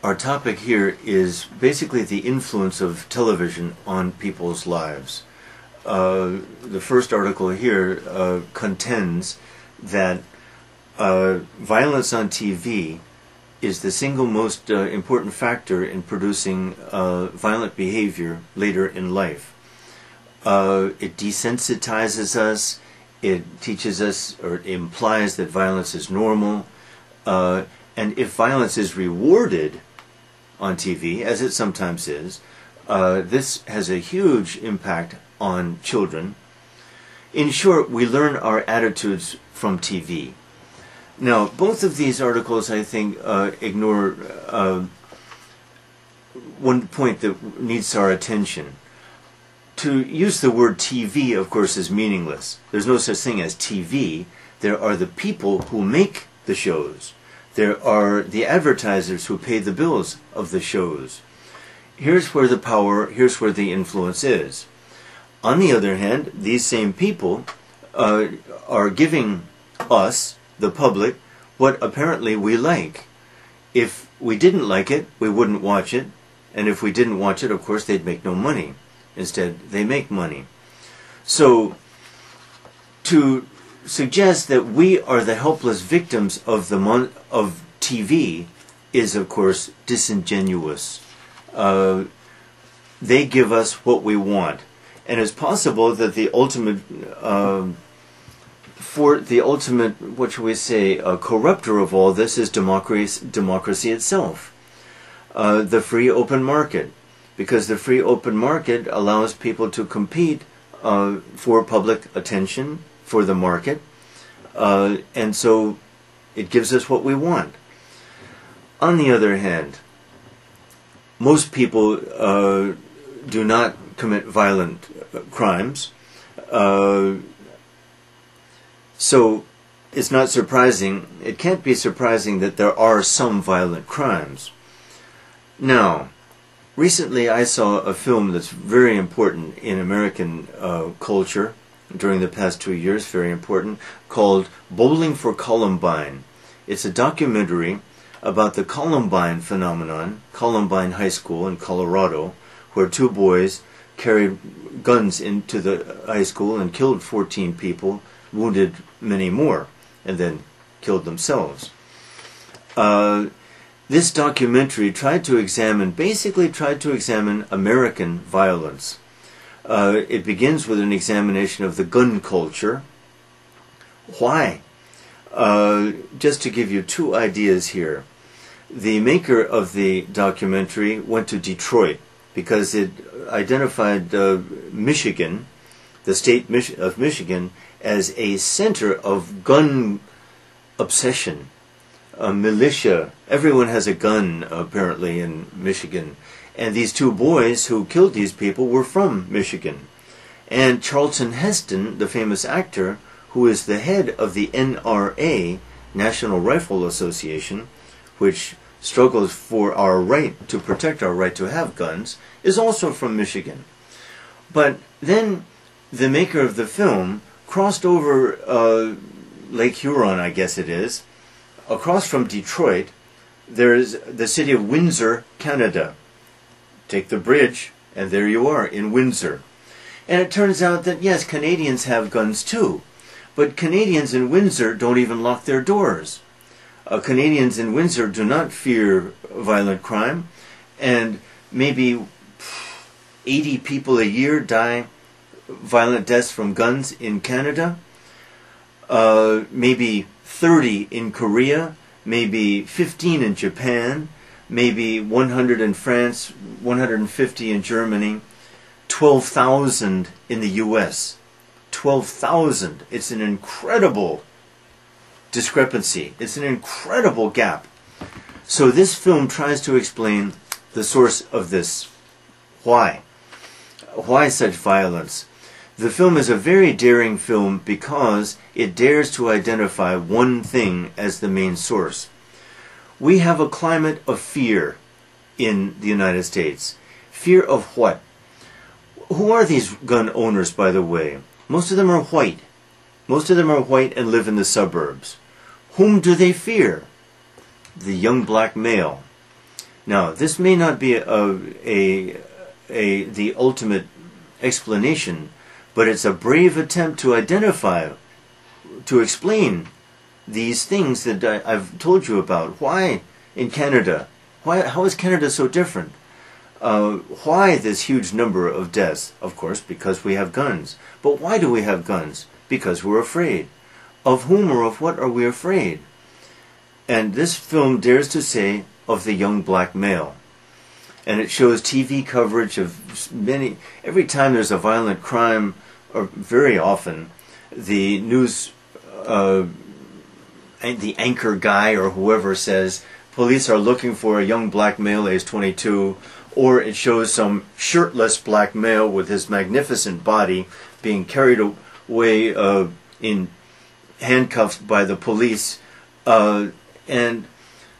Our topic here is basically the influence of television on people's lives. The first article here contends that violence on TV is the single most important factor in producing violent behavior later in life. It desensitizes us, it teaches us or it implies that violence is normal, and if violence is rewarded on TV, as it sometimes is, this has a huge impact on children. In short, we learn our attitudes from TV. Now, both of these articles, I think, ignore one point that needs our attention. To use the word TV, of course, is meaningless. There's no such thing as TV. There are the people who make the shows. There are the advertisers who pay the bills of the shows. Here's where the power, here's where the influence is. On the other hand, these same people are giving us, the public, what apparently we like. If we didn't like it, we wouldn't watch it. And if we didn't watch it, of course, they'd make no money. Instead, they make money. So, to suggest that we are the helpless victims of TV is, of course, disingenuous. They give us what we want, and it's possible that the ultimate, what shall we say, corrupter of all this is democracy itself, the free open market, because the free open market allows people to compete for public attention, for the market, and so it gives us what we want. On the other hand, most people do not commit violent crimes, so it's not surprising, it can't be surprising that there are some violent crimes. Now, recently I saw a film that's very important in American culture, during the past 2 years, very important, called Bowling for Columbine. It's a documentary about the Columbine phenomenon, Columbine High School in Colorado, where 2 boys carried guns into the high school and killed 14 people, wounded many more, and then killed themselves. This documentary basically tried to examine American violence. It begins with an examination of the gun culture. Why? Just to give you 2 ideas here. The maker of the documentary went to Detroit because it identified Michigan, the state of Michigan, as a center of gun obsession. A militia. Everyone has a gun, apparently, in Michigan. And these 2 boys who killed these people were from Michigan. And Charlton Heston, the famous actor, who is the head of the NRA, National Rifle Association, which struggles for our right to protect our right to have guns, is also from Michigan. But then the maker of the film crossed over Lake Huron, I guess it is. Across from Detroit, there's the city of Windsor, Canada. Take the bridge, and there you are, in Windsor. And it turns out that, yes, Canadians have guns too. But Canadians in Windsor don't even lock their doors. Canadians in Windsor do not fear violent crime, and maybe 80 people a year die violent deaths from guns in Canada. Maybe 30 in Korea, maybe 15 in Japan, maybe 100 in France, 150 in Germany, 12,000 in the US. 12,000. It's an incredible discrepancy. It's an incredible gap. So this film tries to explain the source of this. Why? Why such violence? The film is a very daring film because it dares to identify one thing as the main source. We have a climate of fear in the United States. Fear of what? Who are these gun owners, by the way? Most of them are white. Most of them are white and live in the suburbs. Whom do they fear? The young black male. Now, this may not be the ultimate explanation, but it's a brave attempt to identify, to explain these things that I've told you about. Why in Canada? How is Canada so different? Why this huge number of deaths? Of course, because we have guns. But why do we have guns? Because we're afraid. Of whom or of what are we afraid? And this film dares to say of the young black male. And it shows TV coverage of many. Every time there's a violent crime, or very often, the news, the anchor guy or whoever says, police are looking for a young black male aged 22, or it shows some shirtless black male with his magnificent body being carried away in handcuffs by the police. And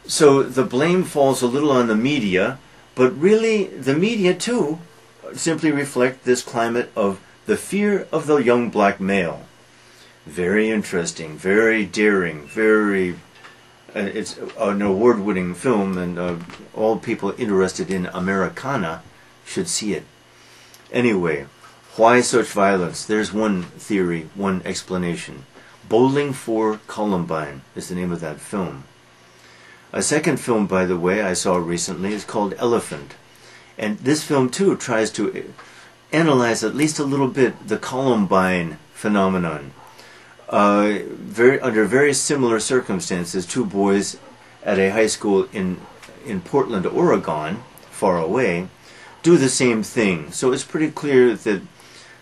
so the blame falls a little on the media, but really the media too simply reflect this climate of the fear of the young black male. Very interesting, very daring, very... it's an award-winning film, and all people interested in Americana should see it. Anyway, why such violence? There's one theory, one explanation. Bowling for Columbine is the name of that film. A second film, by the way, I saw recently is called Elephant. And this film, too, tries to analyze at least a little bit the Columbine phenomenon. Under very similar circumstances, two boys at a high school in Portland, Oregon, far away, do the same thing. So it's pretty clear that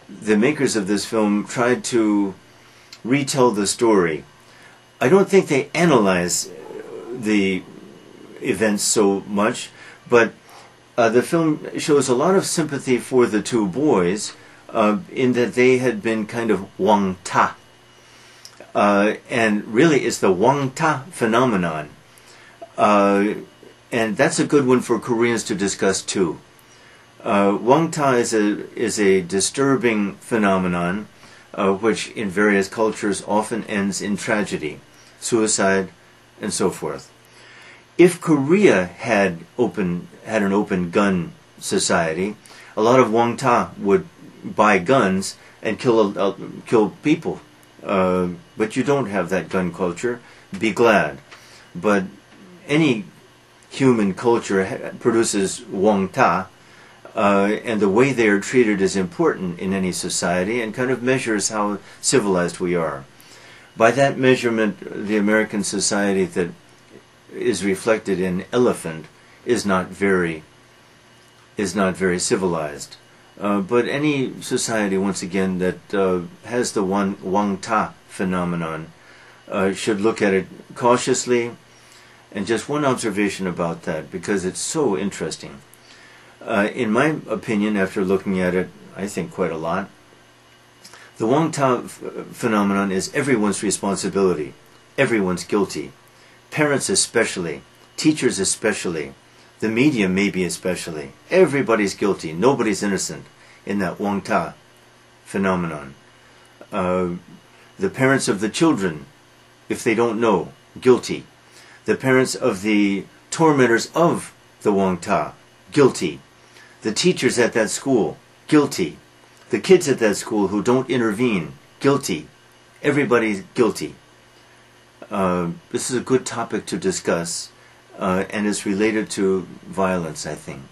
the makers of this film tried to retell the story. I don't think they analyze the events so much, but the film shows a lot of sympathy for the two boys in that they had been kind of wang ta. And really it's the wang ta phenomenon. And that's a good one for Koreans to discuss too. Wang ta is a disturbing phenomenon which in various cultures often ends in tragedy, suicide, and so forth. If Korea had an open gun society, a lot of wang ta would buy guns and kill people. But you don't have that gun culture. Be glad. But any human culture produces wang ta, and the way they are treated is important in any society and kind of measures how civilized we are. By that measurement, the American society that is reflected in Elephant is not very civilized. But any society, once again, that has the wang ta phenomenon should look at it cautiously. And just one observation about that, because it's so interesting. In my opinion, after looking at it, I think quite a lot, the wang ta phenomenon is everyone's responsibility. Everyone's guilty. Parents especially. Teachers especially. The media maybe especially. Everybody's guilty. Nobody's innocent in that wang ta phenomenon. The parents of the children, if they don't know, guilty. The parents of the tormentors of the wang ta, guilty. The teachers at that school, guilty. The kids at that school who don't intervene, guilty. Everybody's guilty. This is a good topic to discuss, and it's related to violence, I think.